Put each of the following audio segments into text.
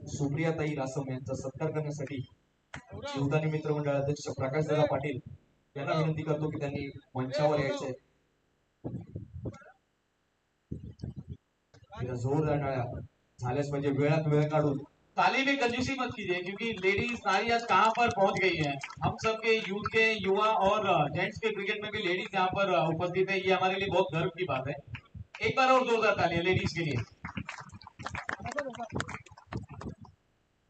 सुप्रियाताई रासम यांचा सत्कार करण्यासाठी जीवदानी मित्र मंडळ अध्यक्ष प्रकाशदादा पाटील यांना विनंती करतो की त्यांनी मंचावर यायचंय. जोरदार टाळ्या झाल्यास म्हणजे वेळात वेळ काढून. ताली में कंजूसी मत कीजिए क्योंकि लेडीज नारी आज कहाँ पर पहुंच गई हैं। हम सब के यूथ के युवा और जेंट्स के क्रिकेट में भी लेडीज यहाँ पर उपस्थित है, ये हमारे लिए बहुत गर्व की बात है। एक बार और जोरदार तालियां लेडीज के लिए।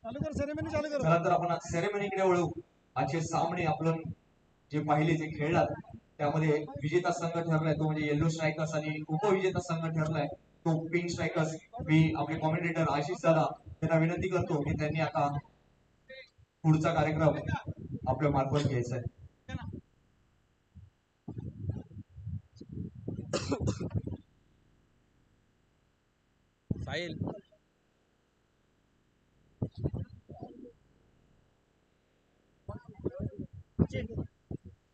चला तर आपण सेरेमनीकडे वळू. आजचे सामने आपण जे पाहिले जे खेळलात त्यामध्ये विजेता संघ ठरलाय तो म्हणजे येल्लो स्ट्रायकर्स आणि उपविजेता संघ ठरलाय तो पिंक स्ट्रायकर्स. मी आपले कॉमेंटेटर आशिष दादा त्यांना विनंती करतो की त्यांनी आता पुढचा कार्यक्रम आपल्या मार्फत घ्यायचा आहे. साहिल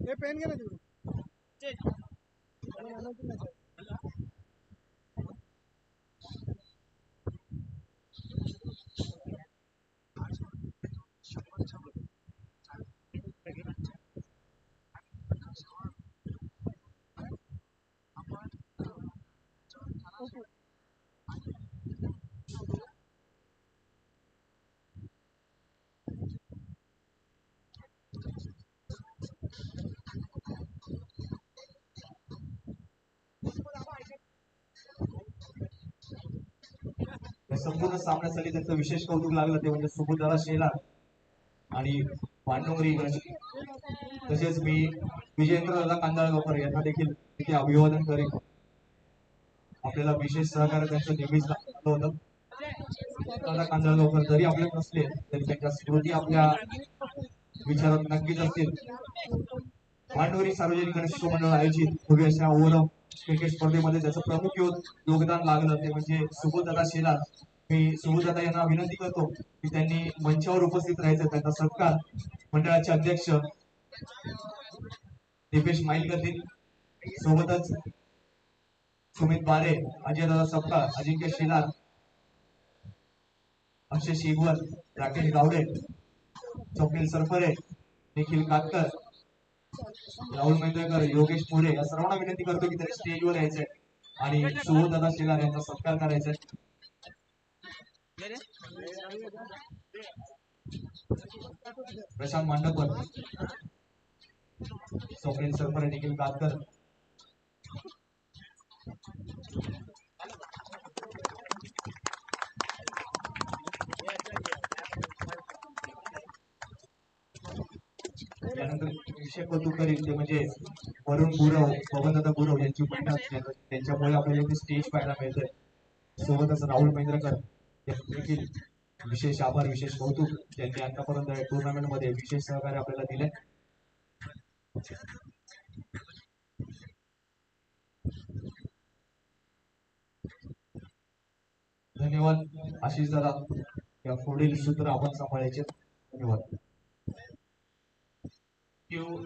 हे पेन घे ना तिकडून. संपूर्ण सामन्यासाठी त्यांचं विशेष कौतुक लागलं ते म्हणजे सुबोधदादा शेलार आणि पांडुंगरी तसेच मी विजेंद्रदादा कांदळगावकर यांना देखील तिथे अभिवादन करेन. आपल्याला विशेष सहकार्य त्यांचं नेहमीच लागलं होतं. दादा कांदळगावकर जरी आपले नसले तरी त्यांच्या स्मृती आपल्या विचारात नक्कीच असतील. पांडुंगरी सार्वजनिक गणेशोत्सव मंडळ आयोजित भव्य अशा ओव्हरऑल क्रिकेट स्पर्धेमध्ये त्याचं प्रमुख योगदान लागलं ते म्हणजे सुबोधदादा शेलार. मी सुबोधदादा यांना विनंती करतो की त्यांनी मंचावर उपस्थित राहायचं. त्यांचा सत्कार मंडळाचे अध्यक्ष दीपेश माईल करतील. सोबतच सुमित बारे, अजयदादा सपकाळ, अजिंक्य शेलार, अक्षय शिगवल, राकेश गावडे, स्वप्नील सरफरे, निखिल कातकर, राहुल मेंद्रेकर, योगेश मोरे या सर्वांना विनंती करतो की त्यांनी स्टेजवर यायचंय आणि सुबोधदादा शेलार यांचा सत्कार करायचा आहे. प्रशांत मांडकर, स्वप्नील सरफरे, निखिल कातकर, त्यानंतर विषय कौतुक करील ते म्हणजे वरुण गुरव, पवनदादा गुरव यांची मेहनत त्यांच्यामुळे आपल्याला इथे स्टेज पाहायला मिळतंय. सोबतच राहुल मेंद्रेकर देखील विशेष आभार विशेष कौतुक. त्यांनी आतापर्यंत टुर्नामेंट मध्ये विशेष सहकार्य आपल्याला दिले. धन्यवाद आशिष दादा. या पुढील सूत्र आपण सांभाळायचे. धन्यवाद.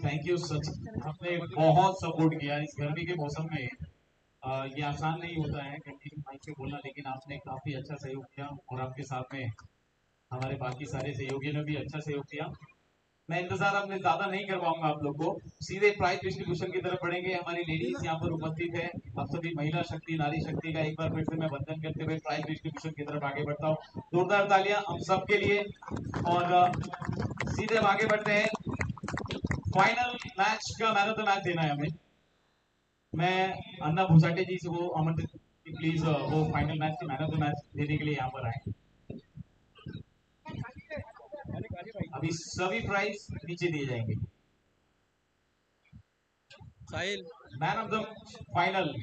थैंक यू सच, आपने बहुत सपोर्ट किया इस गर्मी के मौसम में। ये आसान नहीं होता है कंटिन्यू माइक पे बोलना, लेकिन आपने काफी अच्छा सहयोग किया और आपके साथ में हमारे बाकी सारे सहयोगियों ने भी अच्छा सहयोग किया। मैं इंतजार अपने ज्यादा नहीं कर पाऊंगा आप लोग को, सीधे प्राइज डिस्ट्रीब्यूशन की तरफ बढ़ेंगे। हमारी लेडीज यहाँ पर उपस्थित है, आप सभी महिला शक्ति नारी शक्ति का एक बार फिर से मैं वंदन करते हुए प्राइज डिस्ट्रीब्यूशन की तरफ आगे बढ़ता हूँ। जोरदार तालियां हम सब के लिए और सीधे आगे बढ़ते हैं। फाइनल मैच का मैन ऑफ द मैच देना है हमें। मैं अन्ना भुसाटे जी से वो आमंत्रित प्लीज वो फाइनल मैच के मैन ऑफ द मैच देने के लिए यहाँ पर आए। अभी सभी प्राइज नीचे दिए जाएंगे। साहिल मैन ऑफ द फाइनल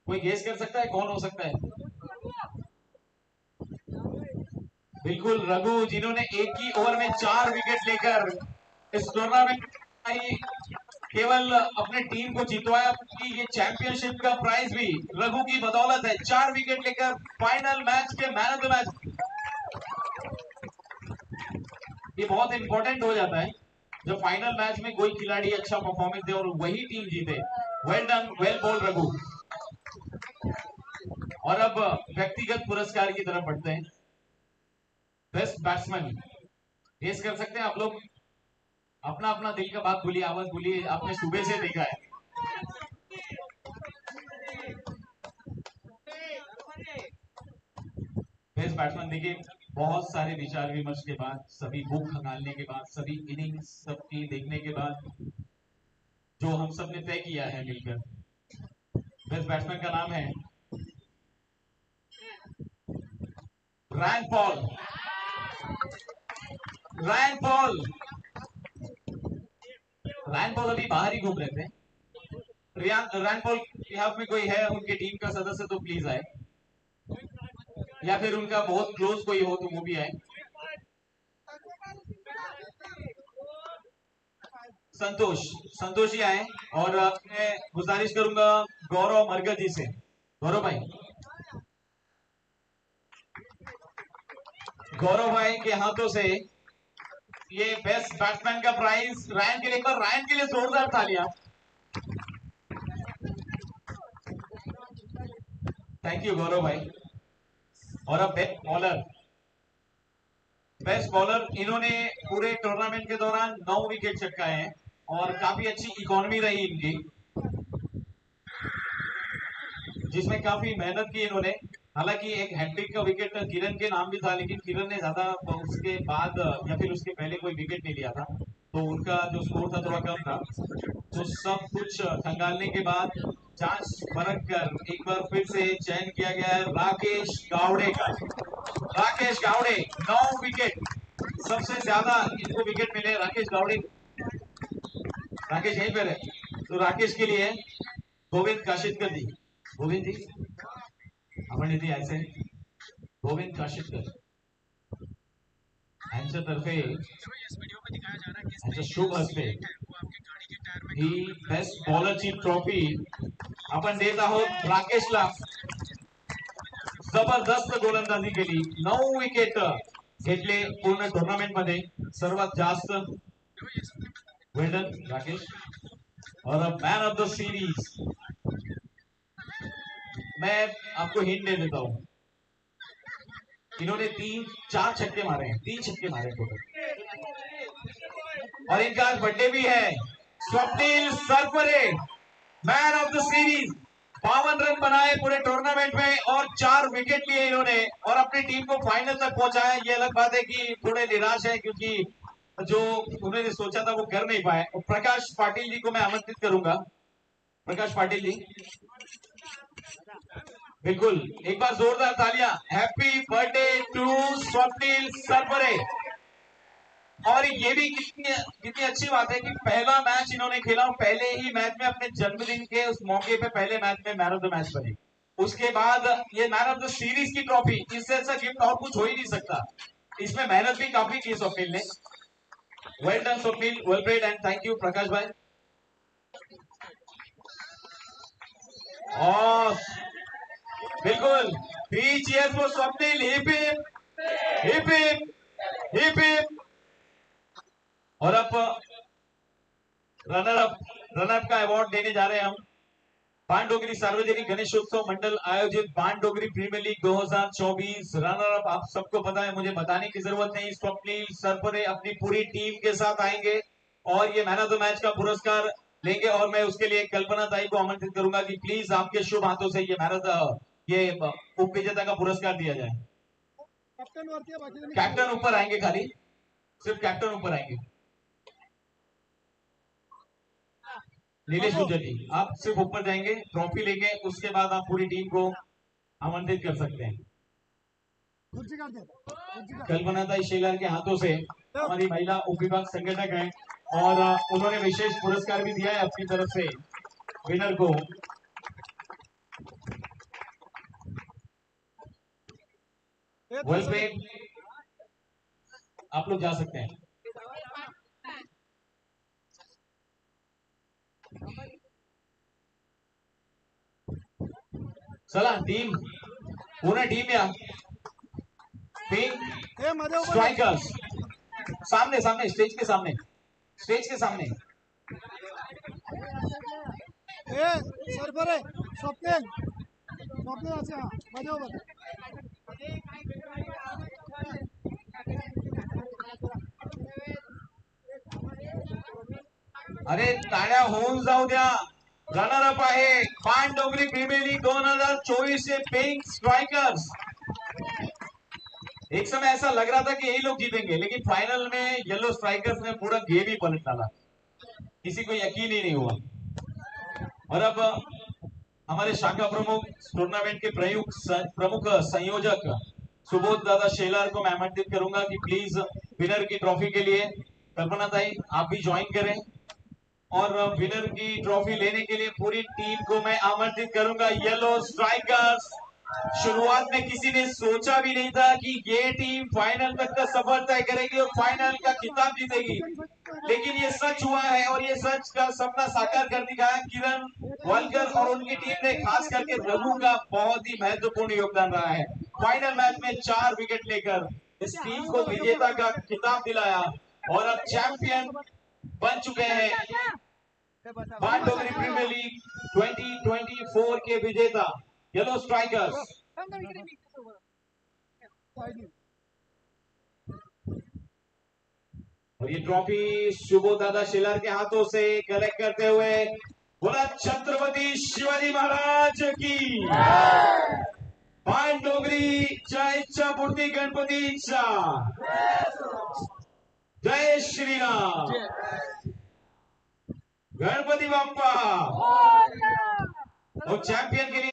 कोई गेस कर सकता है कौन हो सकता है? बिल्कुल रघु, जिन्होंने एक ही ओवर में 4 विकेट लेकर इस टूर्नामेंट केवल अपने टीम को जितवाया, कि ये चैंपियनशिप का प्राइज भी रघु की बदौलत है। 4 विकेट लेकर फाइनल मैच के मैन ऑफ द मैच। ये बहुत इंपॉर्टेंट हो जाता है जब फाइनल मैच में कोई खिलाड़ी अच्छा परफॉर्मेंस दे और वही टीम जीते। Well done, well ball Raghu. और अब व्यक्तिगत पुरस्कार की तरफ बढ़ते हैं। बेस्ट बैट्समैन गेस कर सकते हैं आप लोग? अपना अपना दिल का बात बोलिए, आवाज बोलिए, आपने सुबह से देखा है। बेस्ट बैट्समैन देखिए, बहुत सारे विचार विमर्श के बाद, सभी बुक खंगालने के बाद, सभी इनिंग्स सबकी देखने के बाद जो हम सब ने तय किया है मिलकर, बेस्ट बैट्समैन का नाम है रैन पॉल। रैन पॉल, रैन पॉल अभी बाहर ही घूम रहे थे। रैन पॉल यहाँ में कोई है उनके टीम का सदस्य तो प्लीज आए, या फिर उनका बहुत क्लोज कोई हो तो वो भी आए। संतोष, संतोष जी आए। और मैं गुजारिश करूंगा गौरव मरगत जी से। गौरव भाई, गौरव भाई के हाथों से ये बेस्ट बैट्समैन का प्राइज रायन के लिए, एक बार रायन के लिए जोरदार तालियां। थैंक यू गौरव भाई। और अब बेस्ट बॉलर, बेस्ट बॉलर इन्होंने पूरे टूर्नामेंट के दौरान 9 विकेट चटकाए हैं और काफी अच्छी इकोनॉमी रही इनकी, जिसमें काफी मेहनत की इन्होंने। हालांकि एक हैट्रिक का विकेट किरण के नाम भी था, लेकिन किरण ने ज्यादा उसके बाद या फिर उसके पहले कोई विकेट नहीं लिया था, तो उनका जो स्कोर था थोड़ा कम था। तो सब कुछ खंगालने के बाद जांच परख कर एक बार फिर से चयन किया गया है राकेश गावड़े का। राकेश गावड़े 9 विकेट, सबसे ज्यादा इनको विकेट मिले राकेश गावड़े। राकेश यहीं पर है, तो राकेश के लिए गोविंद काशिदकर जी। गोविंद जी आपण इथे यायचंय। गोविंद काशिदकर यांच्यातर्फे यांच्या शुभ हस्ते ही बेस्ट बॉलरची ट्रॉफी आपण देत आहोत राकेशला। जबरदस्त गोलंदाजी केली, 9 विकेट घेतले पूर्ण टूर्नामेंट मध्ये, सर्वात जास्त। Well done Rakesh. और अब मैन ऑफ द सीरीज, मैं आपको हिंट दे देता हूं, इन्होंने 3-4 छक्के मारे हैं, 3 छक्के मारे टोटल, और इनका आज बर्थडे भी है। Swapnil Sarpare man of the series, 52 run बनाए पूरे टूर्नामेंट में और 4 विकेट लिए इन्होंने और अपनी टीम को फाइनल तक पहुंचाया। ये अलग बात है कि थोड़े निराश है क्योंकि जो उन्होंने सोचा था वो कर नहीं पाए। प्रकाश पाटिल जी को मैं आमंत्रित करूंगा। प्रकाश पाटिल जी, बिल्कुल, एक बार जोरदार तालियां। Happy birthday to Swapnil Sarpare. और ये भी कितनी अच्छी बात है कि पहला मैच इन्होंने खेला, पहले ही मैच में अपने जन्मदिन के उस मौके पे पहले मैच में मैन ऑफ द मैच बने। उसके बाद ये मैन ऑफ द सीरीज की ट्रॉफी, इससे अच्छा गिफ्ट और कुछ हो ही नहीं सकता। इसमें मेहनत भी काफी की स्वप्निल ने। Well done Swapnil, well played and thank you Prakash भाई। और बिल्कुल 3 cheers for Swapnil. Hip hip hip hip hip hip. और अब रनर का अवार्ड देने जा रहे हैं हम। बाणडोगरी सार्वजनिक गणेशोत्सव मंडल आयोजित बाणडोगरी प्रीमियर लीग 2024 रनर अप आप सबको पता है, मुझे बताने की जरूरत नहीं। स्वप्निल सरपरे अपनी पूरी टीम के साथ आएंगे और ये मैन ऑफ द मैच का पुरस्कार लेंगे। और मैं उसके लिए कल्पना ताई को आमंत्रित करूंगा कि प्लीज आपके शुभ हाथों से ये मैन ऑफ द ये उप विजेता का पुरस्कार दिया जाए। कैप्टन ऊपर आएंगे, खाली सिर्फ कैप्टन ऊपर आएंगे। नीलेश गुज्जर जी, आप सिर्फ ऊपर जाएंगे ट्रॉफी लेके, उसके बाद आप पूरी टीम को आमंत्रित कर सकते हैं। कल्पना ताई शेलार के हाथों से हमारी महिला उप विभाग संगठक है और उन्होंने विशेष पुरस्कार भी दिया है अपनी तरफ से विनर को। वेल प्लेड, आप लोग जा सकते हैं। चला टीम, पूर्ण टीम या पिंक स्ट्राइकर्स सामने सामने, स्टेज के सामने, स्टेज के सामने। सरपरे स्वप्निल, स्वप्निल अच्छा माझ्यावर अरे टाळ्या होऊन जाऊ द्या. रनर अप आहे पानडोंगरी प्रीमियर लीग 2024 से पिंक स्ट्राइकर्स. एक समय ऐसा लग रहा था कि यही लोग जीतेंगे, लेकिन फाइनल में येलो स्ट्राइकर्स ने पूरा गेम ही पलट डाला. किसी को यकीन ही नहीं हुआ. और अब हमारे शाखा प्रमुख, टूर्नामेंट के प्रमुख संयोजक सुबोध दादा शेलार को मैं आमंत्रित करूंगा कि प्लीज विनर की ट्रॉफी के लिए कल्पना ताई आप भी ज्वाइन करें. और विनर की ट्रॉफी लेने के लिए पूरी टीम को मैं आमंत्रित करूंगा. येलो स्ट्राइकर्स, शुरुआत में किसी ने सोचा भी नहीं था कि ये टीम फाइनल तक का सफर तय करेगी और फाइनल का खिताब जीतेगी, लेकिन ये सच हुआ है और ये सच का सपना साकार कर दिखाया. किरण वालकर और उनकी टीम ने, खास करके रघु का बहुत ही महत्वपूर्ण योगदान रहा है. फाइनल मैच में 4 विकेट लेकर इस टीम को विजेता का खिताब दिलाया और अब चैंपियन बन चुके हैं. पानडोंगरी प्रीमियर लीग 2024 के विजेता येलो स्ट्राइकर्स. और ये ट्रॉफी सुबोध दादा शेलार के हाथों से कलेक्ट करते हुए बोला छत्रपति शिवाजी महाराज की. पानडोंगरी च्या इच्छा मूर्ती गणपतीचा जय श्रीराम. गणपति बाप्पा. और चैंपियन के लिए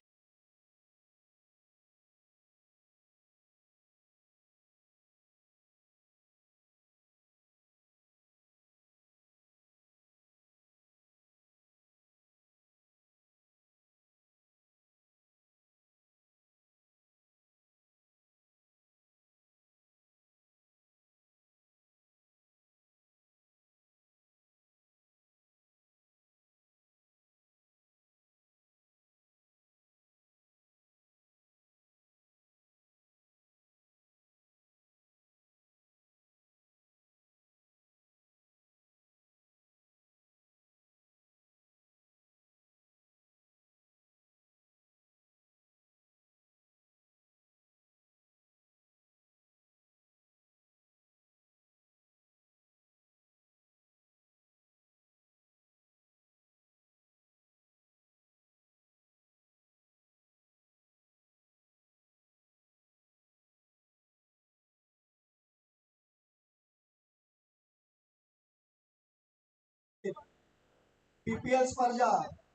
पीपीएल स्पर्धा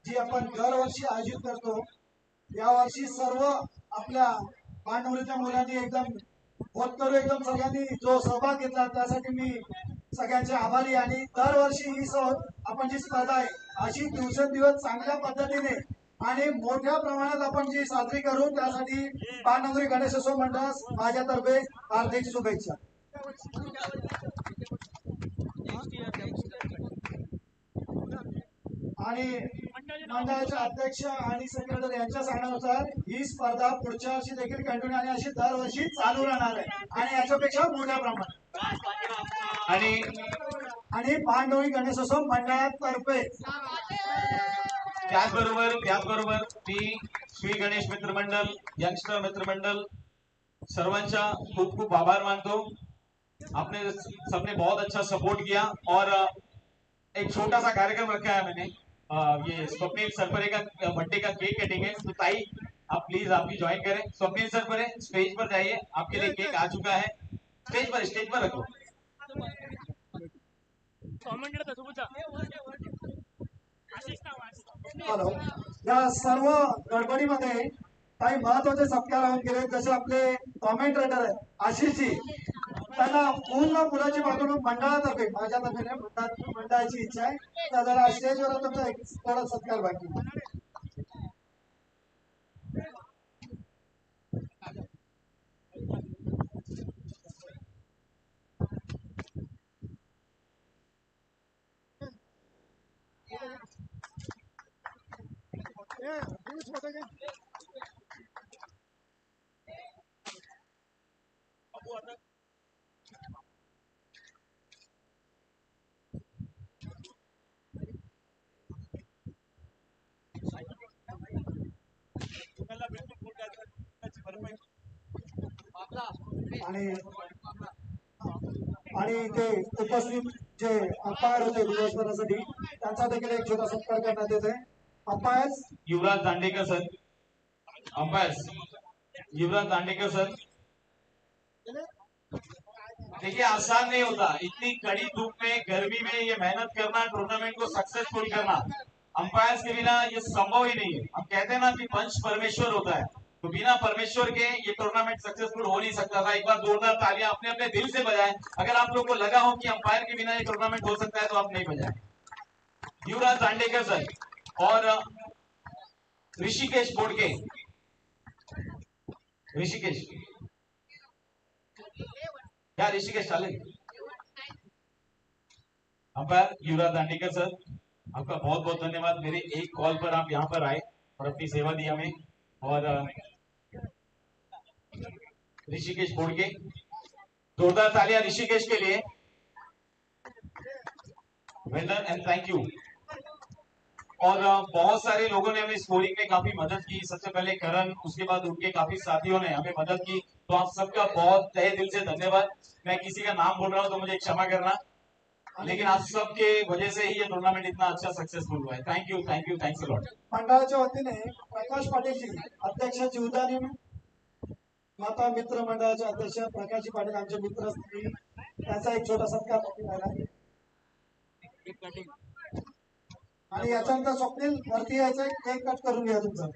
जी आपण दरवर्षी आयोजित करतो, यावर्षी सर्व आपल्या पांडुरीच्या मुलांनी एकदम होतकरू एकदम सगळ्यांनी जो सहभाग घेतला त्यासाठी मी सगळ्यांचे आभारी. आणि दरवर्षी ही आपण जी स्पर्धा आहे अशी दिवसेंदिवस चांगल्या पद्धतीने आणि मोठ्या प्रमाणात आपण जी साजरी करू, त्यासाठी पानडोंगरी गणेशोत्सव मंडळास माझ्यातर्फे हार्दिक शुभेच्छा. आणि मंडळाचे अध्यक्ष आणि सेक्रेटरी यांच्या सांगण्यानुसार ही स्पर्धा पुढच्या वर्षी देखील कंटिन्यू आणि अशी दरवर्षी चालू राहणार आहे आणि याच्यापेक्षा मोठ्या प्रमाणात. आणि पानडोंगरी गणेशोत्सव मंडळातर्फे त्याचबरोबर मी श्री गणेश मित्र मंडल, यंगस्टर मित्र मंडल सर्वांचा खूप खूप आभार मानतो. आपने सबने बहुत अच्छा सपोर्ट किया और एक छोटा सा कार्यक्रम रखा है मैंने. ये स्वप्निल सरपरे का बर्थडे का केक कटेंगे, तो ताई आप प्लीज आप भी ज्वाइन करें. स्वप्निल सरपरे स्टेज पर जाइए, आपके लिए केक आ चुका है. स्टेज पर रखो. हॅलो. या सर्व गडबडीमध्ये काही महत्वाचे सत्कार होऊन गेले, जसे आपले कॉमेंट रायटर आहेत आशिषजी, त्यांना पूर्ण मुलाची पाठवून मंडळातर्फे माझ्यातर्फे मंडळाची इच्छा आहे तर जरा स्टेजवर तुमचा एक थोडा सत्कार बाकी. आणि इथे उपस्थित जे अंपायर होते दिवसभरासाठी त्यांचा देखील एक छोटा सत्कार करण्यात येतोय. अंपायर्स युवराज दांडेकर सर, अंपायर्स युवराज दांडेकर सर। देखिए आसान नहीं होता, इतनी कड़ी धूप में गर्मी में ये मेहनत करना, टूर्नामेंट को सक्सेसफुल करना अंपायर्स के बिना ये संभव ही नहीं है। हम कहते हैं ना कि पंच परमेश्वर होता है, तो बिना परमेश्वर के ये टूर्नामेंट सक्सेसफुल हो नहीं सकता था। एक बार जोरदार तालियां अपने अपने दिल से बजाएं। अगर आप लोग को लगा हो कि अंपायर के बिना ये टूर्नामेंट हो सकता है तो आप नहीं बजाएं। युवराज दांडेकर सर और ऋषिकेश बोडके, ऋषिकेश क्या ऋषिकेश चालेल। अंपायर युवराज दांडेकर सर, आपका बहुत बहुत धन्यवाद। मेरे एक कॉल पर आप यहाँ पर आए और अपनी सेवा दी हमें। और ऋषिकेश बोडके, जोरदार तालियां ऋषिकेश के लिए। Well done and thank you. और बहुत सारे लोगों ने हमें स्कोरिंग में काफी मदद की। सबसे पहले करण, उसके बाद उनके काफी साथियों ने हमें मदद की, तो आप सबका बहुत तहे दिल से धन्यवाद। मैं किसी का नाम बोल रहा हूं तो मुझे क्षमा करना, लेकिन आप सबके वजह से ही ये टूर्नामेंट इतना अच्छा सक्सेसफुल हुआ है। Thank you thank you, thanks a lot. मंडळाच्या वतीने प्रकाश पाटीलजी अध्यक्ष जीवदानी माता मित्र मंडळाचे अध्यक्ष प्रकाशजी पाटील आमचे मित्र असतील त्याचा एक छोटा सत्कार झाला. आणि याच्यानंतर स्वप्नील वरती यायचं, केक कट करून घ्या तुमचा.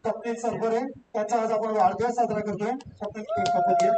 स्वप्नील सरबरे त्याचा आज आपण वाढदिवस साजरा करतोय. स्वप्नील केक कापून घ्या.